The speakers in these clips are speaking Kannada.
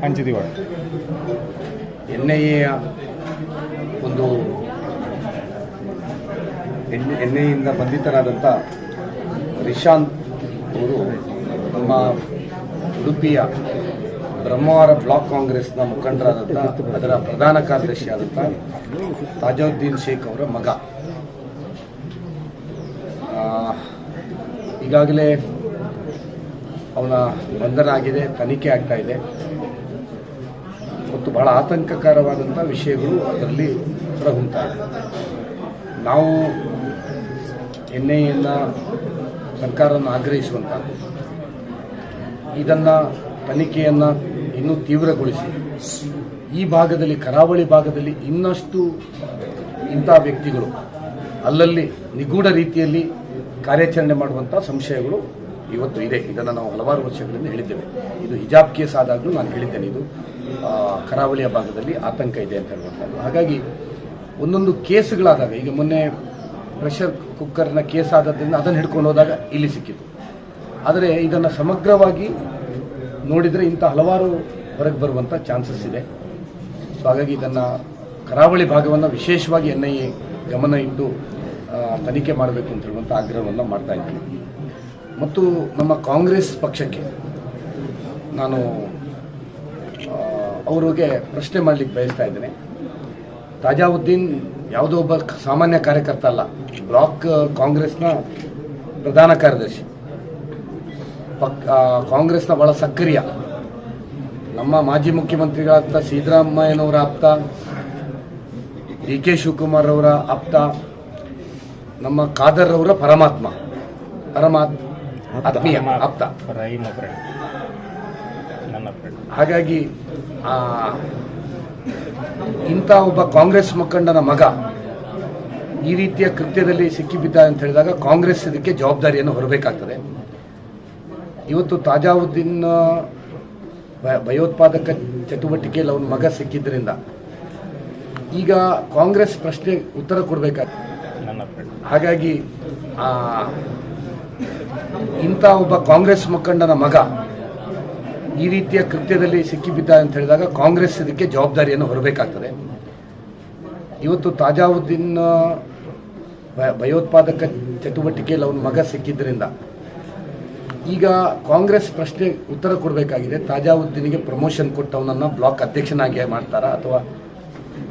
ಹಂಚಿದೀವ NIAಯ ಒಂದು NIAಯಿಂದ ಬಂಧಿತರಾದಂಥ ರಿಶಾಂತ್ ಅವರು ನಮ್ಮ ಉಡುಪಿಯ ಬ್ರಹ್ಮವಾರ ಬ್ಲಾಕ್ ಕಾಂಗ್ರೆಸ್ನ ಮುಖಂಡರಾದಂಥ ಅದರ ಪ್ರಧಾನ ಕಾರ್ಯದರ್ಶಿಯಾದಂಥ ತಾಜುದ್ದೀನ್ ಶೇಖ್ ಅವರ ಮಗ. ಈಗಾಗಲೇ ಅವನ ಬಂಧನ ಆಗಿದೆ, ತನಿಖೆ ಆಗ್ತಾ ಇದೆ ಮತ್ತು ಬಹಳ ಆತಂಕಕರವಾದಂಥ ವಿಷಯಗಳು ಅದರಲ್ಲಿ ಹೊರಹೊಮ್ಮುತ್ತಾ ಇದೆ. ನಾವು NIAಯನ್ನು ಸರ್ಕಾರವನ್ನು ಆಗ್ರಹಿಸುವಂಥ ಇದನ್ನು ತನಿಖೆಯನ್ನು ಇನ್ನೂ ತೀವ್ರಗೊಳಿಸಿ ಈ ಭಾಗದಲ್ಲಿ, ಕರಾವಳಿ ಭಾಗದಲ್ಲಿ ಇನ್ನಷ್ಟು ಇಂಥ ವ್ಯಕ್ತಿಗಳು ಅಲ್ಲಲ್ಲಿ ನಿಗೂಢ ರೀತಿಯಲ್ಲಿ ಕಾರ್ಯಾಚರಣೆ ಮಾಡುವಂಥ ಸಂಶಯಗಳು ಇವತ್ತು ಇದೆ. ಇದನ್ನು ನಾವು ಹಲವಾರು ವರ್ಷಗಳಿಂದ ಹೇಳಿದ್ದೇವೆ. ಇದು ಹಿಜಾಬ್ ಕೇಸ್ ಆದಾಗಲೂ ನಾನು ಹೇಳಿದ್ದೇನೆ, ಇದು ಕರಾವಳಿಯ ಭಾಗದಲ್ಲಿ ಆತಂಕ ಇದೆ ಅಂತ ಹೇಳುವಂಥದ್ದು. ಹಾಗಾಗಿ ಒಂದೊಂದು ಕೇಸುಗಳಾದಾಗ, ಈಗ ಮೊನ್ನೆ ಪ್ರೆಷರ್ ಕುಕ್ಕರ್ನ ಕೇಸ್ ಆದದ್ರಿಂದ ಅದನ್ನು ಹಿಡ್ಕೊಂಡು ಹೋದಾಗ ಇಲ್ಲಿ ಸಿಕ್ಕಿತು. ಆದರೆ ಇದನ್ನು ಸಮಗ್ರವಾಗಿ ನೋಡಿದರೆ ಇಂಥ ಹಲವಾರು ಹೊರಗೆ ಬರುವಂಥ ಚಾನ್ಸಸ್ ಇದೆ. ಸೊ ಹಾಗಾಗಿ ಇದನ್ನು ಕರಾವಳಿ ಭಾಗವನ್ನು ವಿಶೇಷವಾಗಿ NIA ಗಮನ ಇಟ್ಟು ತನಿಖೆ ಮಾಡಬೇಕು ಅಂತ ಹೇಳುವಂಥ ಆಗ್ರಹವನ್ನು ಮಾಡ್ತಾ ಇದ್ದೀನಿ. ಮತ್ತು ನಮ್ಮ ಕಾಂಗ್ರೆಸ್ ಪಕ್ಷಕ್ಕೆ ನಾನು ಅವರಿಗೆ ಪ್ರಶ್ನೆ ಮಾಡಲಿಕ್ಕೆ ಬಯಸ್ತಾ ಇದ್ದೇನೆ. ತಾಜಾವುದ್ದೀನ್ ಯಾವುದೋ ಒಬ್ಬ ಸಾಮಾನ್ಯ ಕಾರ್ಯಕರ್ತ ಅಲ್ಲ, ಬ್ಲಾಕ್ ಕಾಂಗ್ರೆಸ್ನ ಪ್ರಧಾನ ಕಾರ್ಯದರ್ಶಿ, ಕಾಂಗ್ರೆಸ್ನ ಬಹಳ ಸಕ್ರಿಯ, ನಮ್ಮ ಮಾಜಿ ಮುಖ್ಯಮಂತ್ರಿಗಳಾದ ಸಿದ್ದರಾಮಯ್ಯನವರ ಆಪ್ತ, DK ಶಿವಕುಮಾರ್ ಅವರ ಆಪ್ತ, ನಮ್ಮ ಖಾದರ್ ಅವರ ಆತ್ಮೀಯ ಆಪ್ತ. ಹಾಗಾಗಿ ಇಂಥ ಒಬ್ಬ ಕಾಂಗ್ರೆಸ್ ಮುಖಂಡನ ಮಗ ಈ ರೀತಿಯ ಕೃತ್ಯದಲ್ಲಿ ಸಿಕ್ಕಿಬಿದ್ದ ಅಂತ ಹೇಳಿದಾಗ ಕಾಂಗ್ರೆಸ್ ಇದಕ್ಕೆ ಜವಾಬ್ದಾರಿಯನ್ನು ಹೊರಬೇಕಾಗ್ತದೆ. ಇವತ್ತು ತಾಜಾವುದ್ದೀನ್ ಭಯೋತ್ಪಾದಕ ಚಟುವಟಿಕೆಯಲ್ಲಿ ಅವನ ಮಗ ಸಿಕ್ಕಿದ್ದರಿಂದ ಈಗ ಕಾಂಗ್ರೆಸ್ ಪ್ರಶ್ನೆ ಉತ್ತರ ಕೊಡಬೇಕಾಗ್ತದೆ. ಹಾಗಾಗಿ ಇಂಥ ಒಬ್ಬ ಕಾಂಗ್ರೆಸ್ ಮುಖಂಡನ ಮಗ ಈ ರೀತಿಯ ಕೃತ್ಯದಲ್ಲಿ ಸಿಕ್ಕಿಬಿದ್ದ ಅಂತ ಹೇಳಿದಾಗ ಕಾಂಗ್ರೆಸ್ ಇದಕ್ಕೆ ಜವಾಬ್ದಾರಿಯನ್ನು ಹೊರಬೇಕಾಗ್ತದೆ. ಇವತ್ತು ತಾಜಾವುದ್ದೀನ್ ಭಯೋತ್ಪಾದಕ ಚಟುವಟಿಕೆಯಲ್ಲಿ ಅವನ ಮಗ ಸಿಕ್ಕಿದ್ದರಿಂದ ಈಗ ಕಾಂಗ್ರೆಸ್ ಪ್ರಶ್ನೆ ಉತ್ತರ ಕೊಡಬೇಕಾಗಿದೆ. ತಾಜಾವುದ್ದೀನಿಗೆ ಪ್ರಮೋಷನ್ ಕೊಟ್ಟು ಅವನನ್ನು ಬ್ಲಾಕ್ ಅಧ್ಯಕ್ಷನಾಗಿ ಮಾಡ್ತಾರಾ, ಅಥವಾ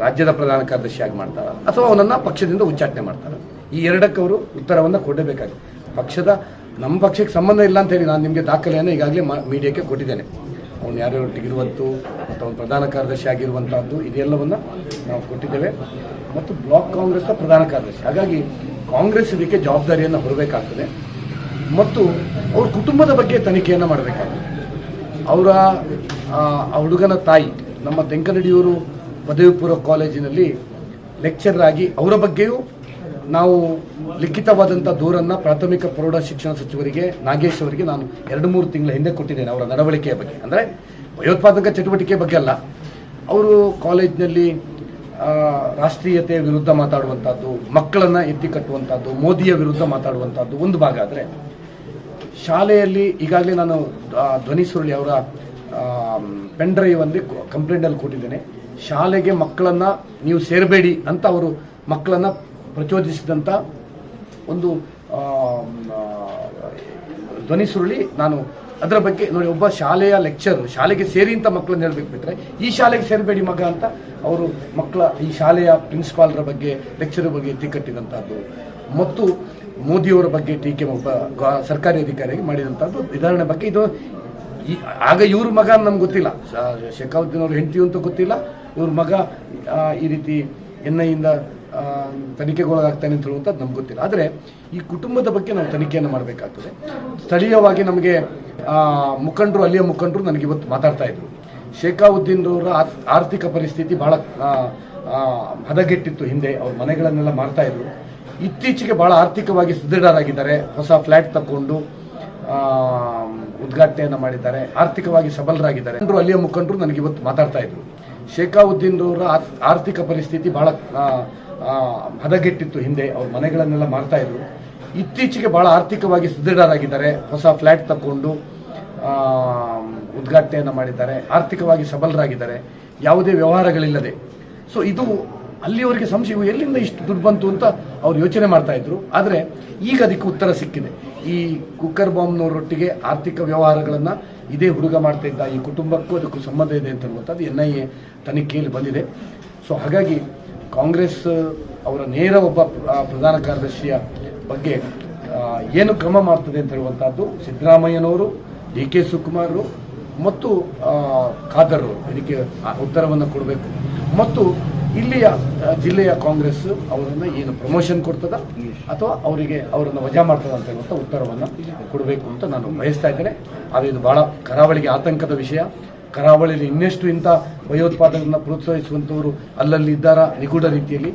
ರಾಜ್ಯದ ಪ್ರಧಾನ ಕಾರ್ಯದರ್ಶಿಯಾಗಿ ಮಾಡ್ತಾರಾ, ಅಥವಾ ಅವನನ್ನು ಪಕ್ಷದಿಂದ ಉಚ್ಚಾಟನೆ ಮಾಡ್ತಾರೆ? ಈ ಎರಡಕ್ಕೆ ಅವರು ಉತ್ತರವನ್ನು ಕೊಡಬೇಕಾಗಿದೆ. ನಮ್ಮ ಪಕ್ಷಕ್ಕೆ ಸಂಬಂಧ ಇಲ್ಲ ಅಂತ ಹೇಳಿ ನಾನು ನಿಮಗೆ ದಾಖಲೆಯನ್ನು ಈಗಾಗಲೇ ಮೀಡಿಯಾಕ್ಕೆ ಕೊಟ್ಟಿದ್ದೇನೆ. ಅವನು ಯಾರ್ಯಾರೊಟ್ಟಿಗಿರುವಂಥದ್ದು ಮತ್ತು ಅವನು ಪ್ರಧಾನ ಕಾರ್ಯದರ್ಶಿ ಆಗಿರುವಂಥದ್ದು ಇದೆಲ್ಲವನ್ನು ನಾವು ಕೊಟ್ಟಿದ್ದೇವೆ, ಮತ್ತು ಬ್ಲಾಕ್ ಕಾಂಗ್ರೆಸ್ನ ಪ್ರಧಾನ ಕಾರ್ಯದರ್ಶಿ. ಹಾಗಾಗಿ ಕಾಂಗ್ರೆಸ್ ಇದಕ್ಕೆ ಜವಾಬ್ದಾರಿಯನ್ನು ಹೊರಬೇಕಾಗ್ತದೆ ಮತ್ತು ಅವ್ರ ಕುಟುಂಬದ ಬಗ್ಗೆ ತನಿಖೆಯನ್ನು ಮಾಡಬೇಕಾಗ್ತದೆ. ಆ ಹುಡುಗನ ತಾಯಿ ನಮ್ಮ ತೆಂಕನಡಿಯೂರು ಪದವಿ ಪೂರ್ವ ಕಾಲೇಜಿನಲ್ಲಿ ಲೆಕ್ಚರರ್ ಆಗಿ ಅವರ ಬಗ್ಗೆಯೂ ನಾವು ಲಿಖಿತವಾದಂಥ ದೂರನ್ನು ಪ್ರಾಥಮಿಕ ಪ್ರೌಢ ಶಿಕ್ಷಣ ಸಚಿವರಿಗೆ ನಾಗೇಶ್ ಅವರಿಗೆ ನಾನು 2-3 ತಿಂಗಳ ಹಿಂದೆ ಕೊಟ್ಟಿದ್ದೇನೆ. ಅವರ ನಡವಳಿಕೆಯ ಬಗ್ಗೆ, ಅಂದರೆ ಭಯೋತ್ಪಾದಕ ಚಟುವಟಿಕೆ ಬಗ್ಗೆ ಅಲ್ಲ, ಅವರು ಕಾಲೇಜಿನಲ್ಲಿ ರಾಷ್ಟ್ರೀಯತೆಯ ವಿರುದ್ಧ ಮಾತಾಡುವಂಥದ್ದು, ಮಕ್ಕಳನ್ನು ಎತ್ತಿ ಕಟ್ಟುವಂಥದ್ದು, ಮೋದಿಯ ವಿರುದ್ಧ ಮಾತಾಡುವಂಥದ್ದು ಒಂದು ಭಾಗ. ಆದರೆ ಶಾಲೆಯಲ್ಲಿ ಈಗಾಗಲೇ ನಾನು ಧ್ವನಿ ಸುರುಳಿ ಅವರ ಪೆನ್ ಡ್ರೈವಲ್ಲಿ ಕಂಪ್ಲೇಂಟಲ್ಲಿ ಕೊಟ್ಟಿದ್ದೇನೆ. ಶಾಲೆಗೆ ಮಕ್ಕಳನ್ನು ನೀವು ಸೇರಬೇಡಿ ಅಂತ ಅವರು ಮಕ್ಕಳನ್ನು ಪ್ರಚೋದಿಸಿದಂಥ ಒಂದು ಧ್ವನಿ ಸುರುಳಿ ನಾನು ಅದರ ಬಗ್ಗೆ ನೋಡಿ. ಒಬ್ಬ ಶಾಲೆಯ ಲೆಕ್ಚರ್ ಶಾಲೆಗೆ ಸೇರಿ ಅಂತ ಮಕ್ಕಳನ್ನ ಹೇಳ್ಬೇಕು ಬಿಟ್ಟರೆ, ಈ ಶಾಲೆಗೆ ಸೇರಬೇಡಿ ಮಗ ಅಂತ ಅವರು ಈ ಶಾಲೆಯ ಪ್ರಿನ್ಸಿಪಾಲ್ರ ಬಗ್ಗೆ, ಲೆಕ್ಚರ್ ಬಗ್ಗೆ ಎತ್ತಿಕಟ್ಟಿದಂಥದ್ದು, ಮತ್ತು ಮೋದಿಯವರ ಬಗ್ಗೆ ಟೀಕೆ ಒಬ್ಬ ಸರ್ಕಾರಿ ಅಧಿಕಾರಿಯಾಗಿ ಮಾಡಿದಂಥದ್ದು ವಿಧಾರಣೆ ಬಗ್ಗೆ. ಇದು ಆಗ ಇವ್ರ ಮಗ ನಮ್ಗೆ ಗೊತ್ತಿಲ್ಲ, ಶೇಖಾವುದ್ದೀನ್ ಅವ್ರ ಹೆಂಡತಿ ಅಂತ ಗೊತ್ತಿಲ್ಲ, ಇವ್ರ ಮಗ ಈ ರೀತಿ NIAಯಿಂದ ತನಿಖೆಗೊಳಗಾಗ್ತಾನೆ ಅಂತ ಹೇಳುವಂಥದ್ದು ನಮ್ಗೆ ಗೊತ್ತಿಲ್ಲ. ಆದರೆ ಈ ಕುಟುಂಬದ ಬಗ್ಗೆ ನಾವು ತನಿಖೆಯನ್ನು ಮಾಡಬೇಕಾಗ್ತದೆ. ಸ್ಥಳೀಯವಾಗಿ ನಮಗೆ ಅಲ್ಲಿಯ ಮುಖಂಡರು ನನಗೆ ಇವತ್ತು ಮಾತಾಡ್ತಾ ಇದ್ರು. ಶೇಖಾವುದ್ದೀನ್ ಅವರ ಆರ್ಥಿಕ ಪರಿಸ್ಥಿತಿ ಬಹಳ ಹದಗೆಟ್ಟಿತ್ತು. ಹಿಂದೆ ಅವ್ರ ಮನೆಗಳನ್ನೆಲ್ಲ ಮಾರ್ತಾ ಇದ್ರು. ಇತ್ತೀಚೆಗೆ ಬಹಳ ಆರ್ಥಿಕವಾಗಿ ಸುದೃಢರಾಗಿದ್ದಾರೆ. ಹೊಸ ಫ್ಲ್ಯಾಟ್ ತಗೊಂಡು ಉದ್ಘಾಟನೆಯನ್ನು ಮಾಡಿದ್ದಾರೆ. ಆರ್ಥಿಕವಾಗಿ ಸಬಲರಾಗಿದ್ದಾರೆ. ಅಲ್ಲಿಯ ಮುಖಂಡರು ನನಗೆ ಇವತ್ತು ಮಾತಾಡ್ತಾ ಇದ್ರು. ಶೇಖಾವುದ್ದೀನ್ ಅವರ ಆರ್ಥಿಕ ಪರಿಸ್ಥಿತಿ ಬಹಳ ಹದಗೆಟ್ಟಿತ್ತು. ಹಿಂದೆ ಅವ್ರ ಮನೆಗಳನ್ನೆಲ್ಲ ಮಾರ್ತಾ ಇದ್ರು. ಇತ್ತೀಚೆಗೆ ಬಹಳ ಆರ್ಥಿಕವಾಗಿ ಸುದೃಢರಾಗಿದ್ದಾರೆ. ಹೊಸ ಫ್ಲ್ಯಾಟ್ ತಗೊಂಡು ಉದ್ಘಾಟನೆಯನ್ನು ಮಾಡಿದ್ದಾರೆ, ಆರ್ಥಿಕವಾಗಿ ಸಬಲರಾಗಿದ್ದಾರೆ, ಯಾವುದೇ ವ್ಯವಹಾರಗಳಿಲ್ಲದೆ. ಸೊ ಇದು ಅಲ್ಲಿಯವರೆಗೆ ಸಂಶಯ ಎಲ್ಲಿಂದ ಇಷ್ಟು ದುಡ್ಡು ಬಂತು ಅಂತ ಅವ್ರು ಯೋಚನೆ ಮಾಡ್ತಾ ಇದ್ರು. ಆದರೆ ಈಗ ಅದಕ್ಕೆ ಉತ್ತರ ಸಿಕ್ಕಿದೆ. ಈ ಕುಕ್ಕರ್ ಬಾಂಬ್ನವರೊಟ್ಟಿಗೆ ಆರ್ಥಿಕ ವ್ಯವಹಾರಗಳನ್ನು ಇದೇ ಹುಡುಗ ಮಾಡ್ತಾ ಇದ್ದ, ಈ ಕುಟುಂಬಕ್ಕೂ ಅದಕ್ಕೂ ಸಂಬಂಧ ಇದೆ ಅಂತ ಅನ್ನುವಂಥದ್ದು NIA ತನಿಖೆಯಲ್ಲಿ ಬಂದಿದೆ. ಸೊ ಹಾಗಾಗಿ ಕಾಂಗ್ರೆಸ್ ಅವರ ನೇರ ಒಬ್ಬ ಪ್ರಧಾನ ಕಾರ್ಯದರ್ಶಿಯ ಬಗ್ಗೆ ಏನು ಕ್ರಮ ಮಾಡ್ತದೆ ಅಂತ ಹೇಳುವಂಥದ್ದು ಸಿದ್ದರಾಮಯ್ಯನವರು, DK ಶಿವಕುಮಾರ್ ಮತ್ತು ಖಾದರ್ ಅವರು ಇದಕ್ಕೆ ಉತ್ತರವನ್ನು ಕೊಡಬೇಕು. ಮತ್ತು ಇಲ್ಲಿಯ ಜಿಲ್ಲೆಯ ಕಾಂಗ್ರೆಸ್ ಅವರನ್ನು ಏನು ಪ್ರಮೋಷನ್ ಕೊಡ್ತದ ಅಥವಾ ಅವರನ್ನು ವಜಾ ಮಾಡ್ತದ ಅಂತ ಹೇಳುವಂಥ ಉತ್ತರವನ್ನು ಕೊಡಬೇಕು ಅಂತ ನಾನು ಬಯಸ್ತಾ ಇದ್ದೇನೆ. ಆದರೆ ಇದು ಬಹಳ ಕರಾವಳಿಗೆ ಆತಂಕದ ವಿಷಯ. ಕರಾವಳಿಯಲ್ಲಿ ಇನ್ನೆಷ್ಟು ಇಂಥ ಭಯೋತ್ಪಾದನೆಯನ್ನು ಪ್ರೋತ್ಸಾಹಿಸುವಂಥವರು ಅಲ್ಲಲ್ಲಿ ಇದ್ದಾರಾ ನಿಗೂಢ ರೀತಿಯಲ್ಲಿ,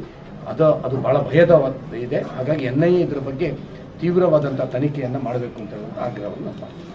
ಅದು ಬಹಳ ಭಯದ ಇದೆ. ಹಾಗಾಗಿ NIA ಇದರ ಬಗ್ಗೆ ತೀವ್ರವಾದಂಥ ತನಿಖೆಯನ್ನು ಮಾಡಬೇಕು ಅಂತ ಹೇಳುವಂಥ ಆಗ್ರಹವನ್ನು ಮಾಡ್ತೀನಿ.